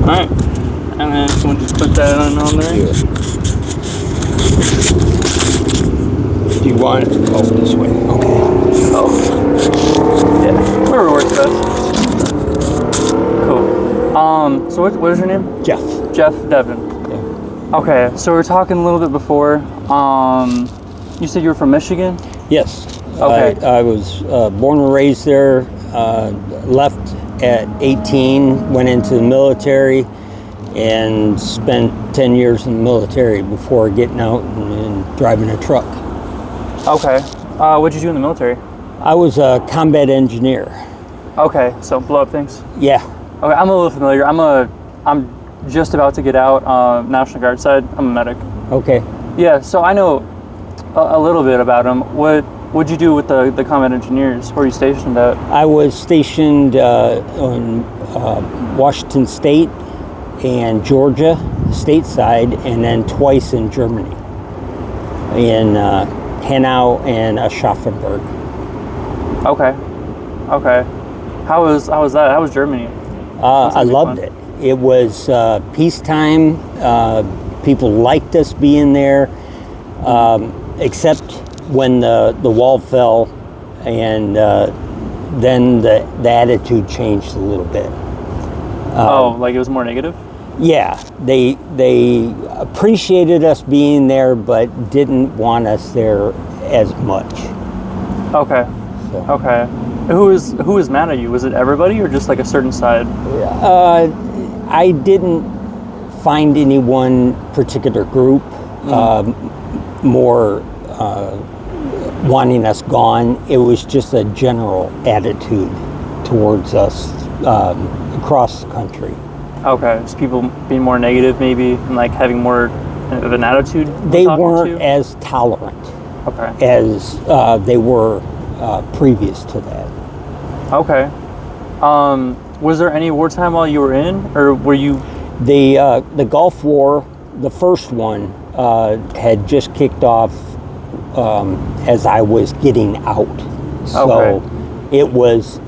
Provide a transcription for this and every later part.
Alright. And then someone just put that on there. Yeah. Do you want it? Oh, this way. Okay. Oh. Yeah. Whatever works best. Cool. So what is your name? Jeff. Jeff Devin. Yeah. Okay, so we were talking a little bit before. You said you were from Michigan? Yes. Okay. I was born and raised there. Left at 18, went into the military, and spent 10 years in the military before getting out and driving a truck. Okay. What'd you do in the military? I was a combat engineer. Okay, so blow up things. Yeah. Okay, I'm a little familiar. I'm just about to get out. National Guard side. I'm a medic. Okay. Yeah, so I know a little bit about them. What'd you do with the combat engineers? Where were you stationed at? I was stationed on Washington State and Georgia, stateside, and then twice in Germany, in Hanau and Aschaffenburg. Okay. How was that? How was Germany? I loved it. It was peacetime. People liked us being there, except when the wall fell, and then the attitude changed a little bit. Like it was more negative? Yeah, they appreciated us being there, but didn't want us there as much. Okay. So. Okay. Who was mad at you? Was it everybody or just like a certain side? I didn't find any one particular group more wanting us gone. It was just a general attitude towards us across the country. Okay, just people being more negative maybe and like having more of an attitude? They weren't as tolerant as they were previous to that. Okay. Was there any wartime while you were in, or were you? The Gulf War, the first one, had just kicked off as I was getting out. So it was,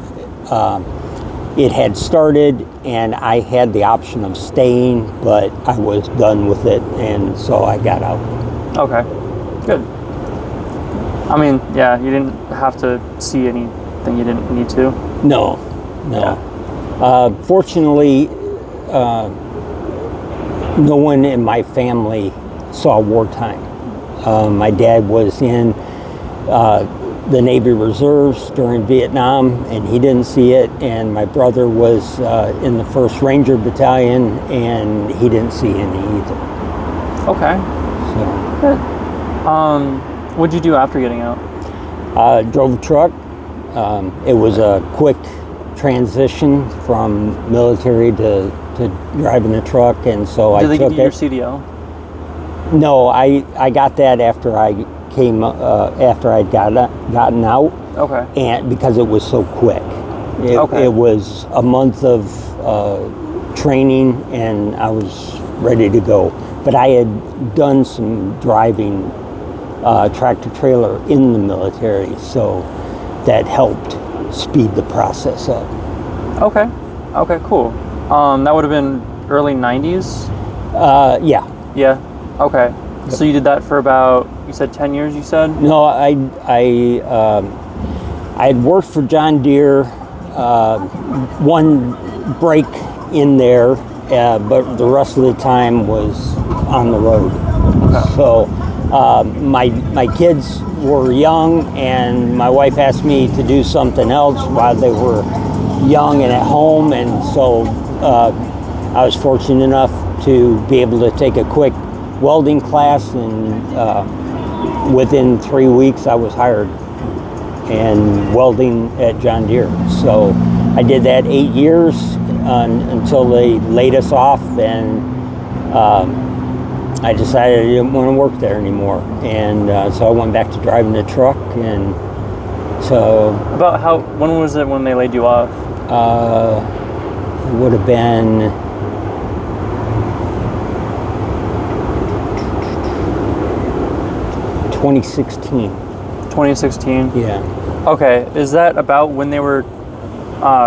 it had started and I had the option of staying, but I was done with it, and so I got out. Okay, good. I mean, yeah, you didn't have to see anything you didn't need to. No. Yeah. Fortunately, no one in my family saw wartime. My dad was in the Navy Reserves during Vietnam, and he didn't see it. And my brother was in the 1st Ranger Battalion, and he didn't see any either. Okay. So. Good. What'd you do after getting out? Drove a truck. It was a quick transition from military to driving a truck, and so I took it. Did they give you your CDL? No, I got that after I came after I'd gotten out. Okay. And because it was so quick, it was a month of training, and I was ready to go. But I had done some driving tractor trailer in the military, so that helped speed the process up. Okay, cool. That would have been early 90s? Yeah. Yeah, okay. Yep. So you did that for about, you said 10 years, you said? No, I had worked for John Deere, one break in there, but the rest of the time was on the road. Okay. So my kids were young, and my wife asked me to do something else while they were young and at home, and so I was fortunate enough to be able to take a quick welding class, and within 3 weeks I was hired and welding at John Deere. So I did that 8 years until they laid us off, and I decided I didn't want to work there anymore, and so I went back to driving the truck. And so when was it when they laid you off? It would have been 2016. 2016? Yeah. Okay, is that about when they were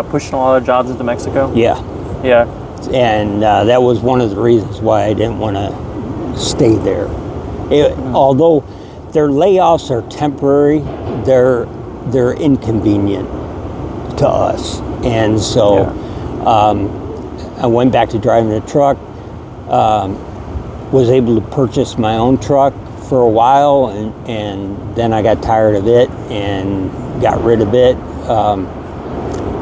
pushing a lot of jobs into Mexico? Yeah. Yeah. And that was one of the reasons why I didn't want to stay there. Although their layoffs are temporary, they're inconvenient to us. And so I went back to driving a truck, was able to purchase my own truck for a while, and then I got tired of it and got rid of it.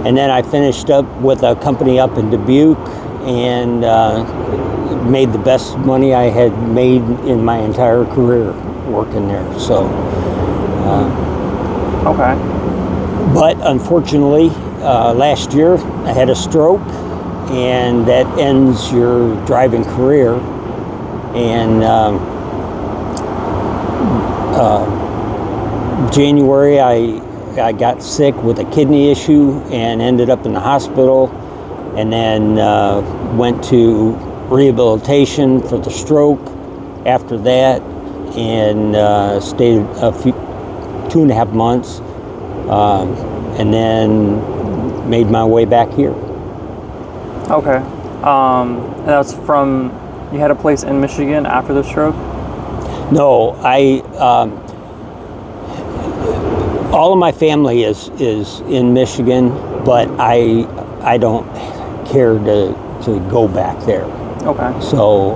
And then I finished up with a company up in Dubuque and made the best money I had made in my entire career working there. So, okay. But unfortunately, last year I had a stroke, and that ends your driving career. And January, I got sick with a kidney issue and ended up in the hospital, and then went to rehabilitation for the stroke after that, and stayed 2.5 months, and then made my way back here. Okay. And that's from, you had a place in Michigan after the stroke? No, all of my family is in Michigan, but I don't care to go back there. Okay. So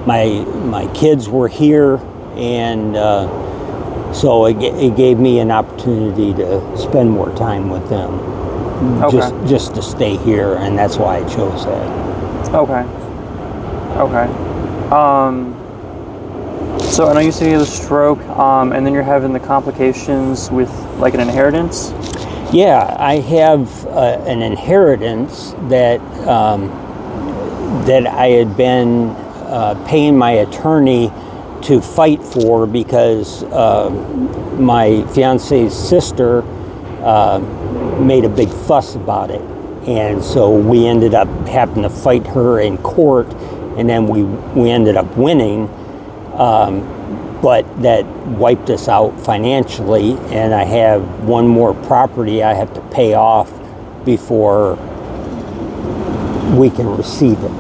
my kids were here, and so it gave me an opportunity to spend more time with them. Okay. Just to stay here, and that's why I chose that. Okay. Okay. So I know you said you had a stroke, and then you're having the complications with like an inheritance? Yeah, I have an inheritance that I had been paying my attorney to fight for, because my fiance's sister made a big fuss about it. And so we ended up having to fight her in court, and then we ended up winning. But that wiped us out financially, and I have one more property I have to pay off before we can receive it.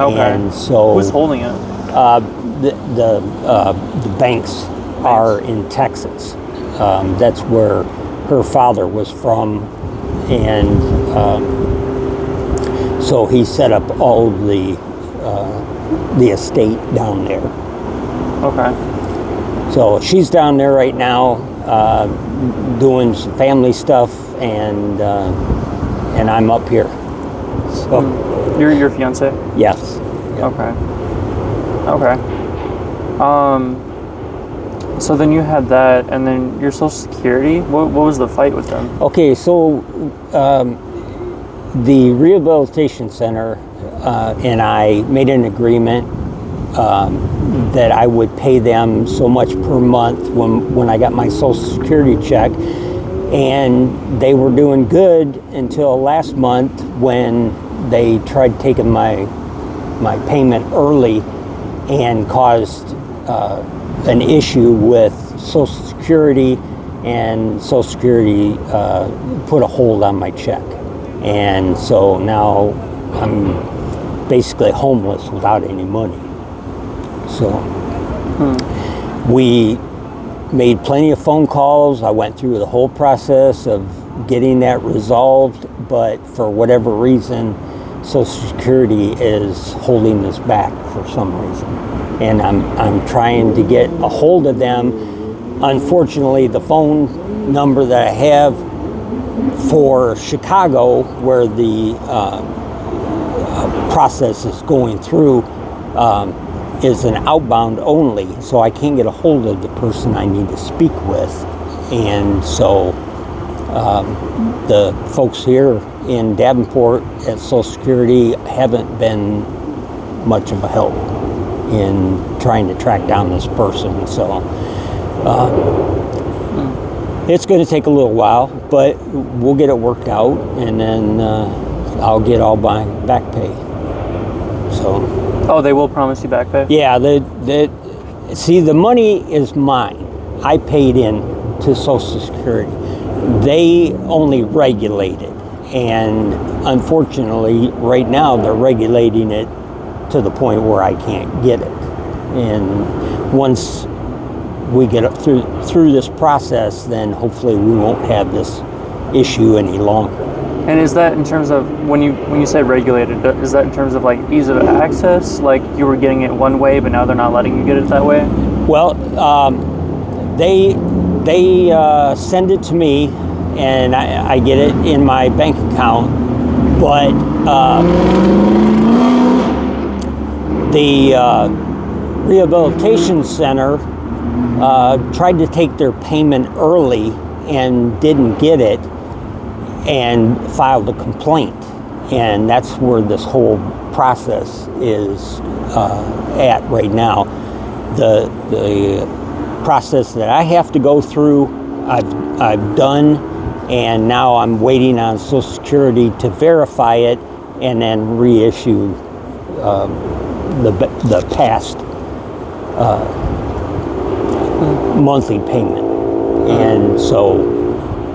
Okay. And so who's holding it? The banks are in Texas. That's where her father was from, and so he set up all of the estate down there. Okay. So she's down there right now, doing some family stuff, and I'm up here. So your fiance? yes. Yeah. Okay. Okay. So then you had that, and then your Social Security. What was the fight with them? Okay, so the rehabilitation center and I made an agreement that I would pay them so much per month when I got my Social Security check, and they were doing good until last month when they tried taking my payment early and caused an issue with Social Security, and Social Security put a hold on my check, and so now I'm basically homeless without any money. So we made plenty of phone calls. I went through the whole process of getting that resolved, but for whatever reason, Social Security is holding us back for some reason. And I'm trying to get a hold of them. Unfortunately, the phone number that I have for Chicago, where the process is going through, is an outbound only, so I can't get a hold of the person I need to speak with. And so the folks here in Davenport at Social Security haven't been much of a help in trying to track down this person. So it's going to take a little while, but we'll get it worked out, and then I'll get all my back pay. So. Oh, they will promise you back pay? Yeah, see, the money is mine. I paid in to Social Security. They only regulate it, and unfortunately, right now they're regulating it to the point where I can't get it. And once we get through this process, then hopefully we won't have this issue any longer. And is that in terms of, when you say regulated, is that in terms of like ease of access? Like you were getting it one way, but now they're not letting you get it that way? Well, they send it to me, and I get it in my bank account, but the rehabilitation center tried to take their payment early and didn't get it, and filed a complaint. And that's where this whole process is at right now. The process that I have to go through, I've done, and now I'm waiting on Social Security to verify it and then reissue the past monthly payment. And so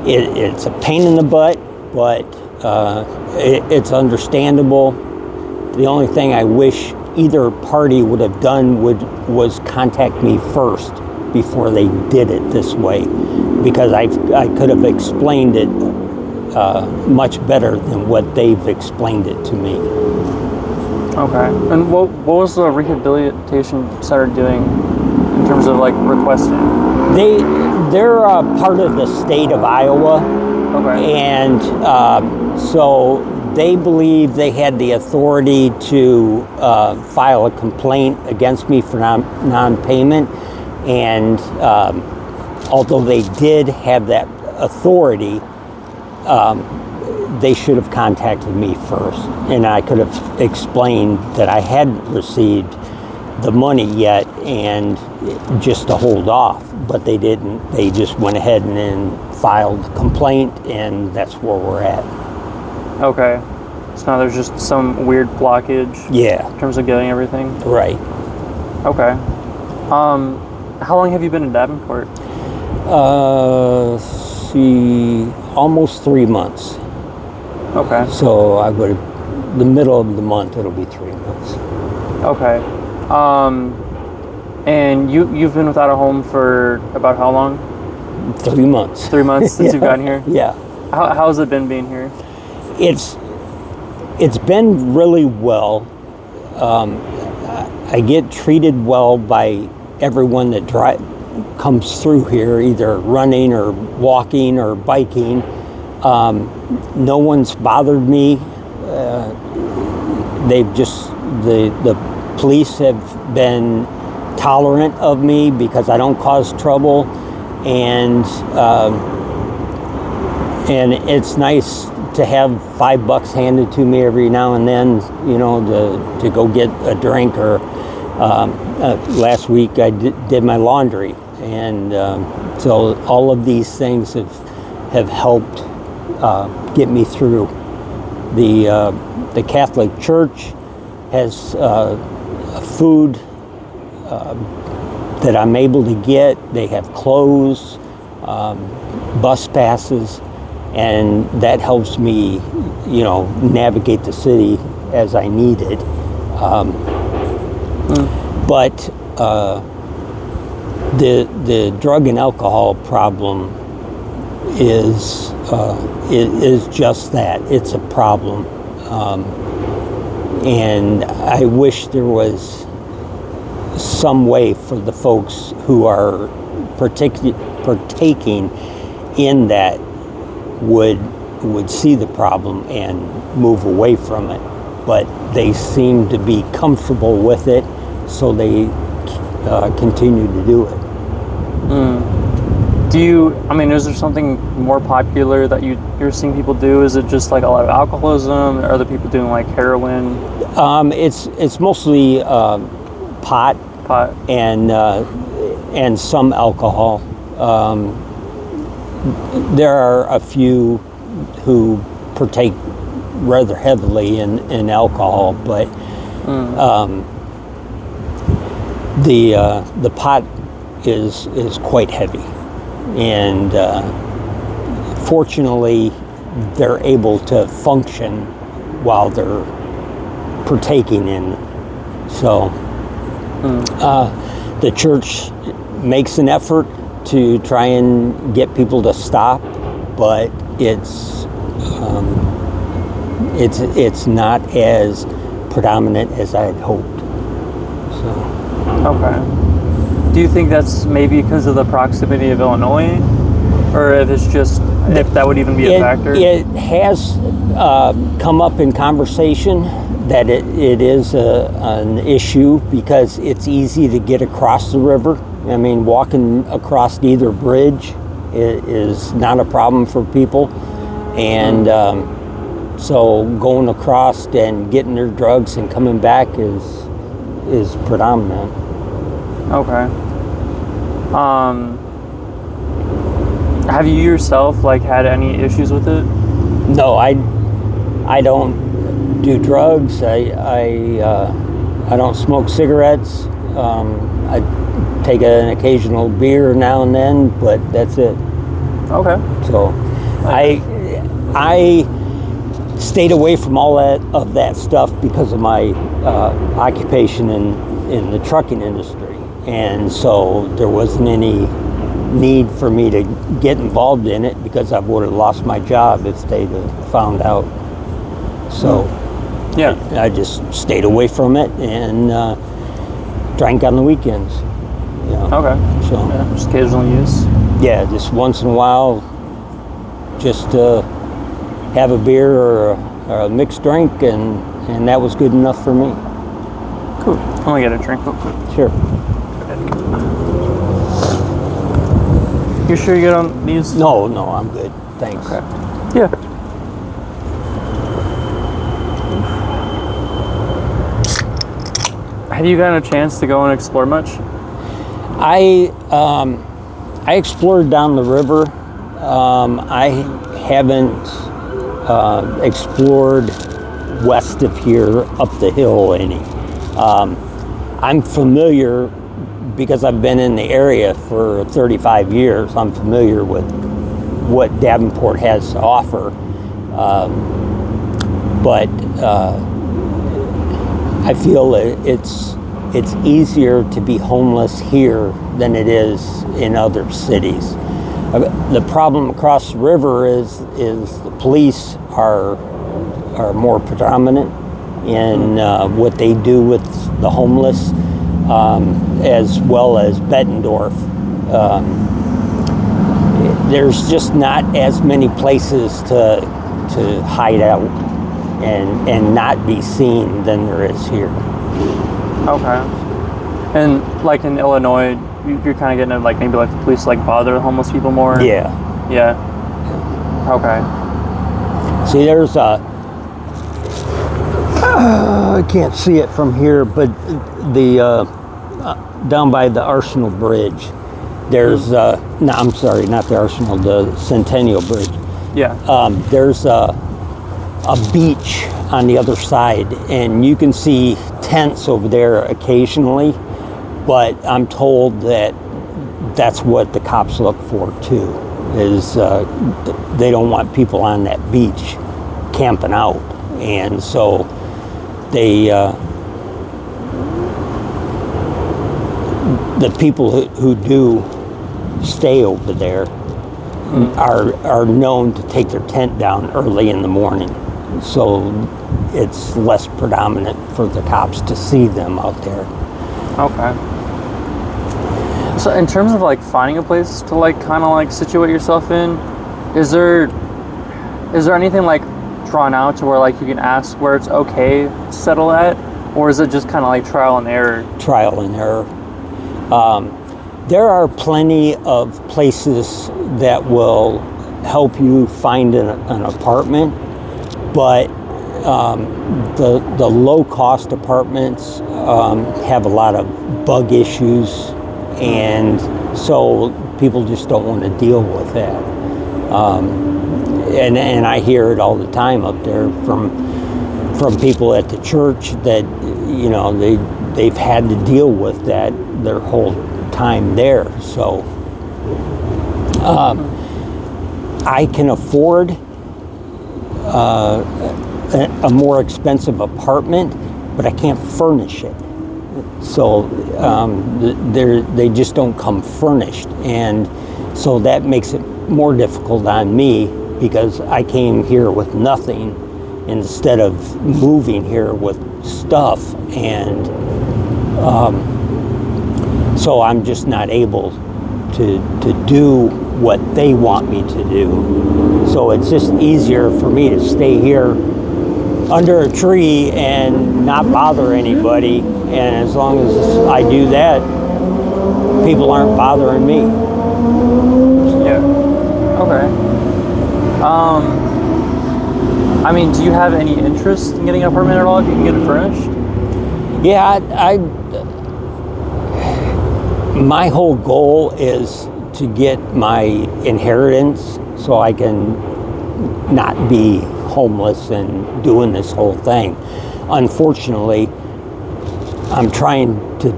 it's a pain in the butt, but it's understandable. The only thing I wish either party would have done was contact me first before they did it this way, because I could have explained it much better than what they've explained it to me. Okay. And what was the rehabilitation center doing in terms of like requesting? They're part of the state of Iowa. Okay. And so they believe they had the authority to file a complaint against me for non-payment. And although they did have that authority, they should have contacted me first. And I could have explained that I hadn't received the money yet and just to hold off. But they didn't. They just went ahead and then filed a complaint, and that's where we're at. Okay. So now there's just some weird blockage. Yeah. In terms of getting everything. Right. Okay. How long have you been in Davenport? Almost 3 months. Okay. So the middle of the month, it'll be 3 months. Okay. And you've been without a home for about how long? 3 months. 3 months since you've gotten here? Yeah. How's it been being here? It's been really well. I get treated well by everyone that comes through here, either running or walking or biking. No one's bothered me. The police have been tolerant of me because I don't cause trouble, and it's nice to have $5 handed to me every now and then, to go get a drink. Or last week I did my laundry, and so all of these things have helped get me through. The Catholic Church has food that I'm able to get. They have clothes, bus passes, and that helps me, navigate the city as I need it. But the drug and alcohol problem is just that. It's a problem, and I wish there was some way for the folks who are partaking in that would see the problem and move away from it. But they seem to be comfortable with it, so they continue to do it. Is there something more popular that you're seeing people do? Is it just like a lot of alcoholism? Or are other people doing like heroin? It's mostly pot and some alcohol. There are a few who partake rather heavily in alcohol, but the pot is quite heavy, and fortunately they're able to function while they're partaking in. So the church makes an effort to try and get people to stop, but it's not as predominant as I had hoped. So. Okay. Do you think that's maybe because of the proximity of Illinois, or if it's just if that would even be a factor? It has come up in conversation that it is an issue because it's easy to get across the river. I mean, walking across either bridge is not a problem for people, and so going across and getting their drugs and coming back is predominant. Okay. Have you yourself had any issues with it? No, I don't do drugs. I don't smoke cigarettes. I take an occasional beer now and then, but that's it. Okay. So I stayed away from all of that stuff because of my occupation in the trucking industry, and so there wasn't any need for me to get involved in it because I would have lost my job if they'd have found out. So yeah, I just stayed away from it and drank on the weekends. Yeah. Okay. So just occasional use. Yeah, just once in a while, just have a beer or a mixed drink, and that was good enough for me. Cool. I'm gonna get a drink real quick. Sure. You sure you good on these? No, I'm good. Thanks. Okay. Yeah. Have you gotten a chance to go and explore much? I explored down the river. I haven't explored west of here up the hill any. I'm familiar because I've been in the area for 35 years. I'm familiar with what Davenport has to offer, but I feel it's easier to be homeless here than it is in other cities. The problem across the river is the police are more predominant in what they do with the homeless, as well as Bettendorf. There's just not as many places to hide out and not be seen than there is here. Okay. And in Illinois, you're kind of getting maybe the police bother homeless people more? Yeah. Yeah. Okay. See, there's I can't see it from here, but the down by the Arsenal Bridge, there's no, I'm sorry, not the Arsenal, the Centennial Bridge. Yeah. There's a beach on the other side, and you can see tents over there occasionally, but I'm told that that's what the cops look for too, is they don't want people on that beach camping out, and so they the people who do stay over there are known to take their tent down early in the morning, so it's less predominant for the cops to see them out there. Okay. So in terms of finding a place to kind of situate yourself in, is there anything drawn out to where you can ask where it's okay to settle at, or is it just kind of trial and error? Trial and error. There are plenty of places that will help you find an apartment, but the low-cost apartments have a lot of bug issues, and so people just don't want to deal with that. And I hear it all the time up there from people at the church that they've had to deal with that their whole time there. So I can afford a more expensive apartment, but I can't furnish it. So they just don't come furnished, and so that makes it more difficult on me because I came here with nothing instead of moving here with stuff, and so I'm just not able to do what they want me to do. So it's just easier for me to stay here under a tree and not bother anybody, and as long as I do that, people aren't bothering me. Yeah. Okay. I mean, do you have any interest in getting an apartment at all if you can get it furnished? Yeah, my whole goal is to get my inheritance so I can not be homeless and doing this whole thing. Unfortunately, I'm trying to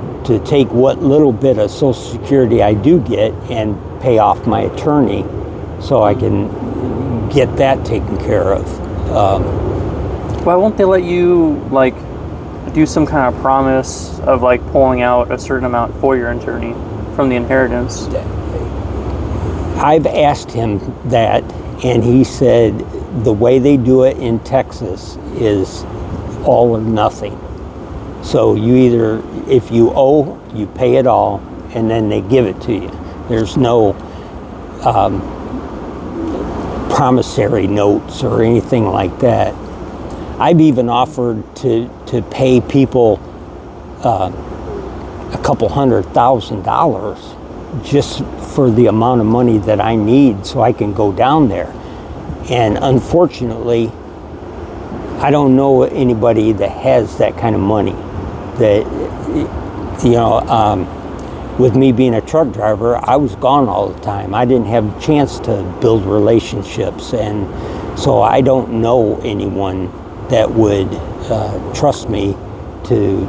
take what little bit of Social Security I do get and pay off my attorney so I can get that taken care of. Why won't they let you, like, do some kind of promise of, like, pulling out a certain amount for your attorney from the inheritance? I've asked him that, and he said the way they do it in Texas is all or nothing. So you either, if you owe, you pay it all, and then they give it to you. There's no promissory notes or anything like that. I've even offered to pay people a couple $100,000 just for the amount of money that I need so I can go down there. And unfortunately, I don't know anybody that has that kind of money. That, you know, with me being a truck driver, I was gone all the time. I didn't have a chance to build relationships, and so I don't know anyone that would trust me to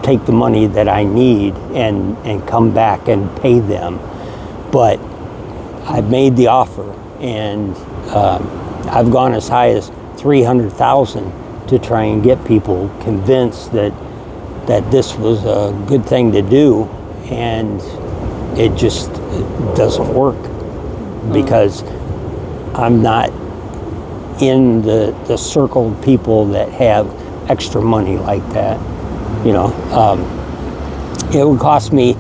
take the money that I need and come back and pay them. But I've made the offer, and I've gone as high as $300,000 to try and get people convinced that this was a good thing to do, and it just doesn't work because I'm not in the circle of people that have extra money like that. You know, it would cost me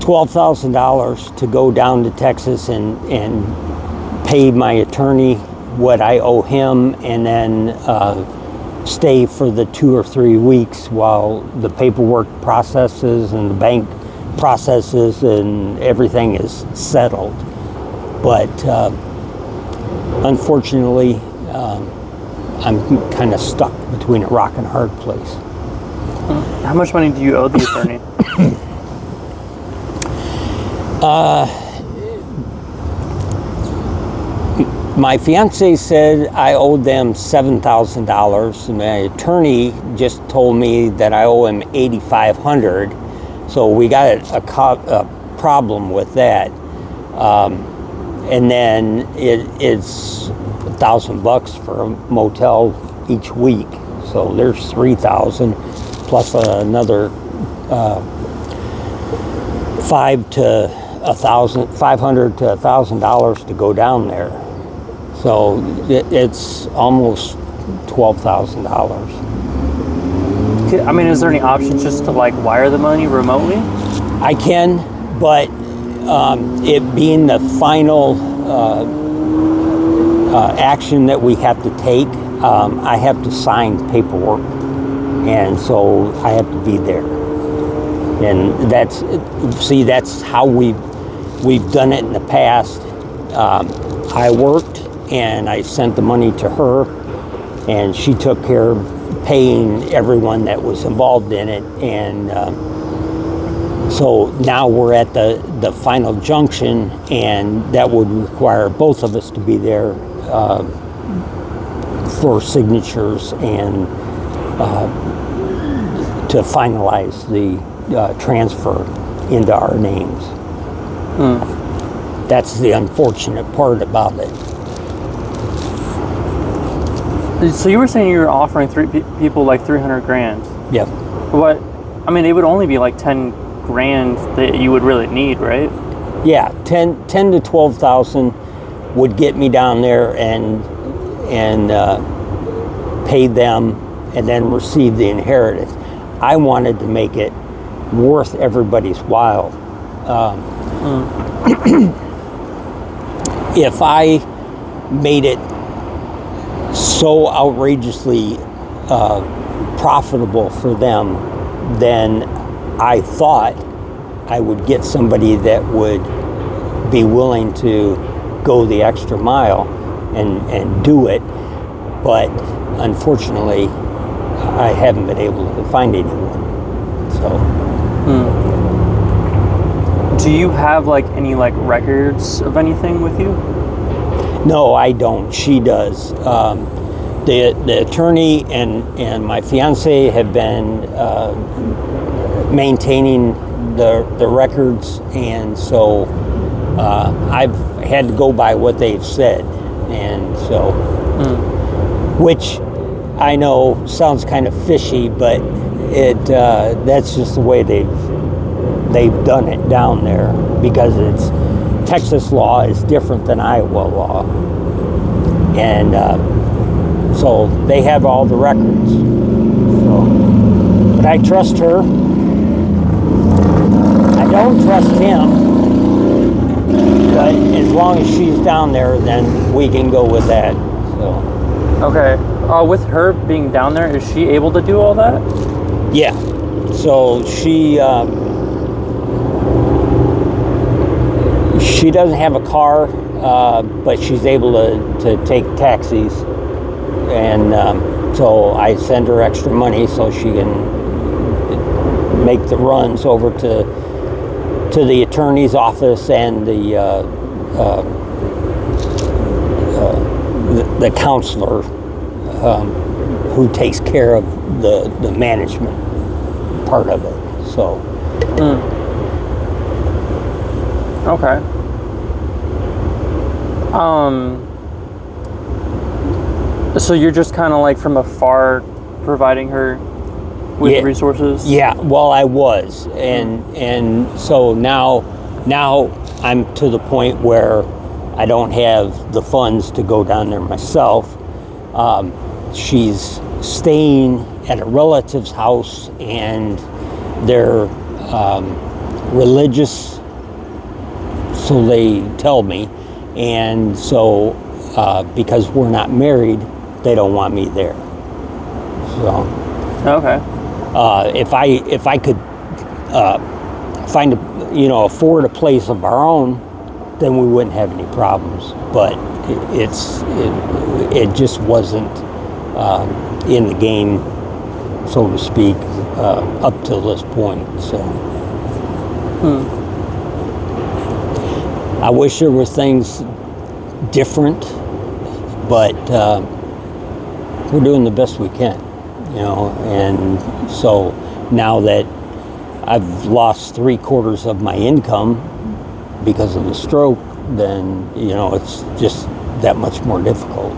$12,000 to go down to Texas and pay my attorney what I owe him, and then stay for the 2 or 3 weeks while the paperwork processes and the bank processes and everything is settled. But unfortunately, I'm kind of stuck between a rock and a hard place. How much money do you owe the attorney? My fiance said I owed them $7,000. My attorney just told me that I owe him $8,500. So we got a problem with that. And then it's $1,000 for a motel each week. So there's $3,000 plus another $500 to $1,000 to go down there. So it's almost $12,000. I mean, is there any options just to, like, wire the money remotely? I can, but it being the final action that we have to take, I have to sign paperwork, and so I have to be there. And that's how we've done it in the past. I worked and I sent the money to her, and she took care of paying everyone that was involved in it. And so now we're at the final junction, and that would require both of us to be there for signatures and to finalize the transfer into our names. That's the unfortunate part about it. So you were saying you were offering people like 300 grand. Yeah. What? I mean, it would only be like 10 grand that you would really need, right? Yeah, 10 to 12,000 would get me down there and pay them and then receive the inheritance. I wanted to make it worth everybody's while. If I made it so outrageously profitable for them, then I thought I would get somebody that would be willing to go the extra mile and do it. But unfortunately, I haven't been able to find anyone. So. Do you have like any like records of anything with you? No, I don't. She does. The attorney and my fiance have been maintaining the records, and so I've had to go by what they've said, and so which I know sounds kind of fishy, but that's just the way they've done it down there, because it's Texas law is different than Iowa law, and so they have all the records. So, but I trust her. I don't trust him, but as long as she's down there, then we can go with that. So. Okay. With her being down there, is she able to do all that? Yeah. So she doesn't have a car, but she's able to take taxis, and so I send her extra money so she can make the runs over to the attorney's office and the counselor who takes care of the management part of it. So. Okay. So you're just kind of like from afar providing her with resources? Yeah, well, I was, and so now I'm to the point where I don't have the funds to go down there myself. She's staying at a relative's house, and they're religious, so they tell me, and so because we're not married, they don't want me there. So. Okay. If I could find afford a place of our own, then we wouldn't have any problems. But it just wasn't in the game, so to speak, up till this point. So I wish there were things different, but we're doing the best we can. And so now that I've lost 3/4 of my income because of the stroke, then, it's just that much more difficult.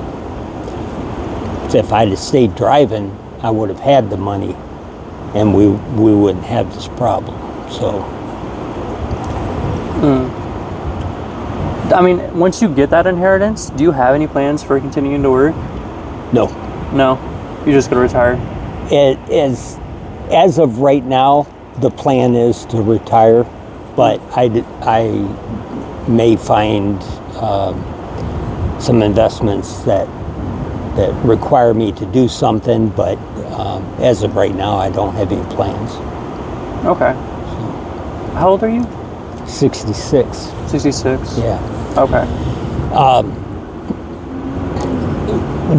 If I'd have stayed driving, I would have had the money, and we wouldn't have this problem. So. I mean, once you get that inheritance, do you have any plans for continuing to work? No. No? You're just going to retire? As of right now, the plan is to retire, but I may find some investments that require me to do something, but as of right now, I don't have any plans. Okay. So. How old are you? 66. 66? Yeah. Okay.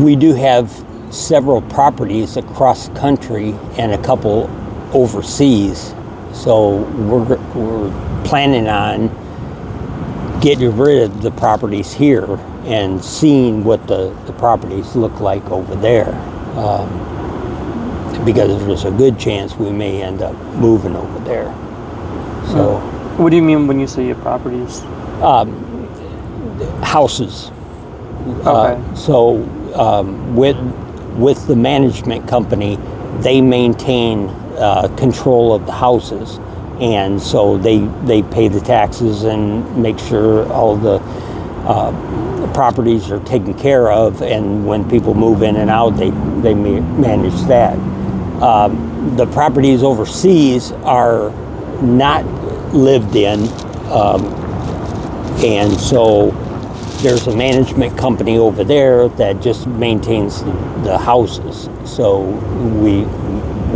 We do have several properties across the country and a couple overseas, so we're planning on getting rid of the properties here and seeing what the properties look like over there, because there's a good chance we may end up moving over there. So. What do you mean when you say your properties? Houses. Okay. So with with the management company, they maintain control of the houses, and so they pay the taxes and make sure all the properties are taken care of, and when people move in and out, they manage that. The properties overseas are not lived in, and so there's a management company over there that just maintains the houses. So we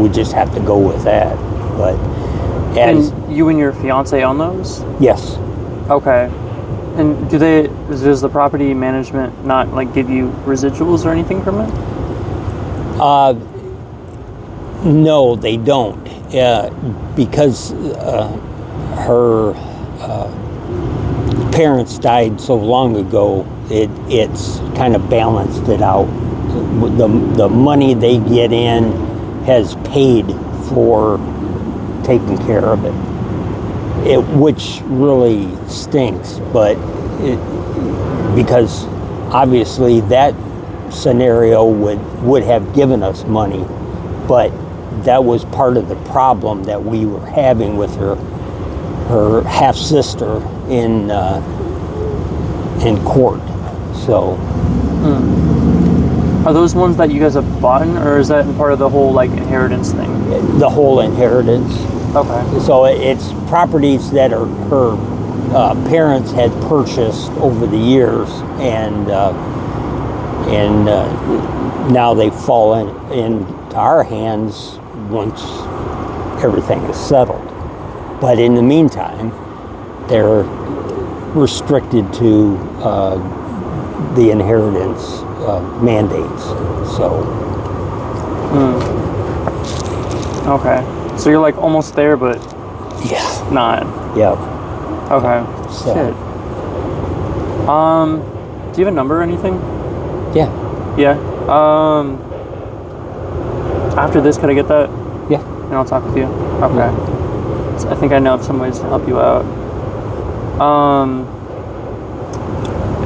just have to go with that. But and you and your fiance own those? Yes. Okay. And does the property management not like give you residuals or anything from it? No, they don't. Because her parents died so long ago, it's kind of balanced it out. The money they get in has paid for taking care of it, which really stinks. But because obviously that scenario would have given us money, but that was part of the problem that we were having with her half sister in court. So, are those ones that you guys have bought, or is that part of the whole like inheritance thing? The whole inheritance. Okay. So it's properties that her parents had purchased over the years, and now they fall into our hands once everything is settled. But in the meantime, they're restricted to the inheritance mandates. So. Okay. So you're like almost there, but yeah, not. Yeah. Okay. So. Shit. Do you have a number or anything? Yeah. Yeah. After this, could I get that? Yeah. And I'll talk with you. Okay. Yeah. So I think I know of some ways to help you out.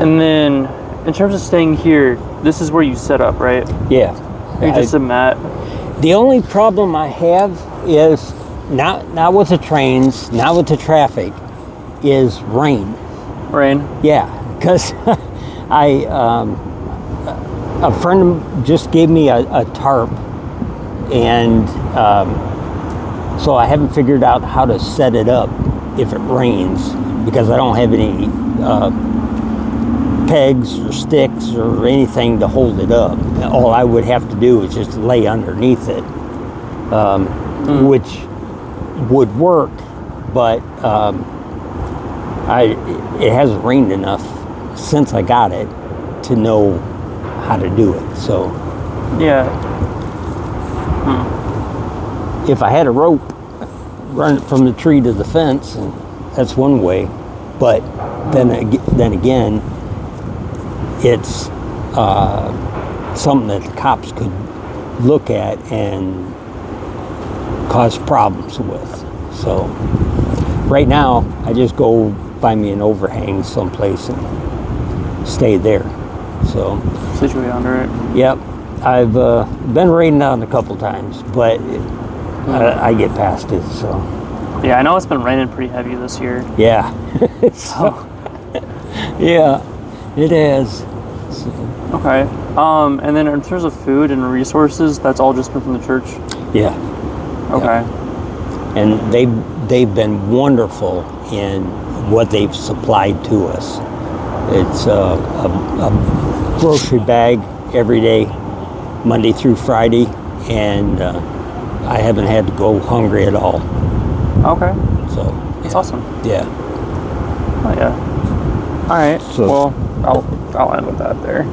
And then in terms of staying here, this is where you set up, right? Yeah. You just a mat. The only problem I have is not with the trains, not with the traffic, is rain. Rain? Yeah, because a friend just gave me a tarp, and so I haven't figured out how to set it up if it rains, because I don't have any pegs or sticks or anything to hold it up. All I would have to do is just lay underneath it, which would work, but it hasn't rained enough since I got it to know how to do it. So yeah. If I had a rope, run it from the tree to the fence, and that's one way. But then again, it's something that the cops could look at and cause problems with. So right now, I just go find me an overhang someplace and stay there. So Situate under it. Yep, I've been rained on a couple times, but I get past it. So yeah, I know it's been raining pretty heavy this year. yeah, so, yeah, it has. So. Okay. And then in terms of food and resources, that's all just been from the church? Yeah. Okay. Yeah. And they've been wonderful in what they've supplied to us. It's a grocery bag every day, Monday through Friday, and I haven't had to go hungry at all. Okay. So that's awesome. Yeah. Oh yeah. All right. So, well, I'll end with that there.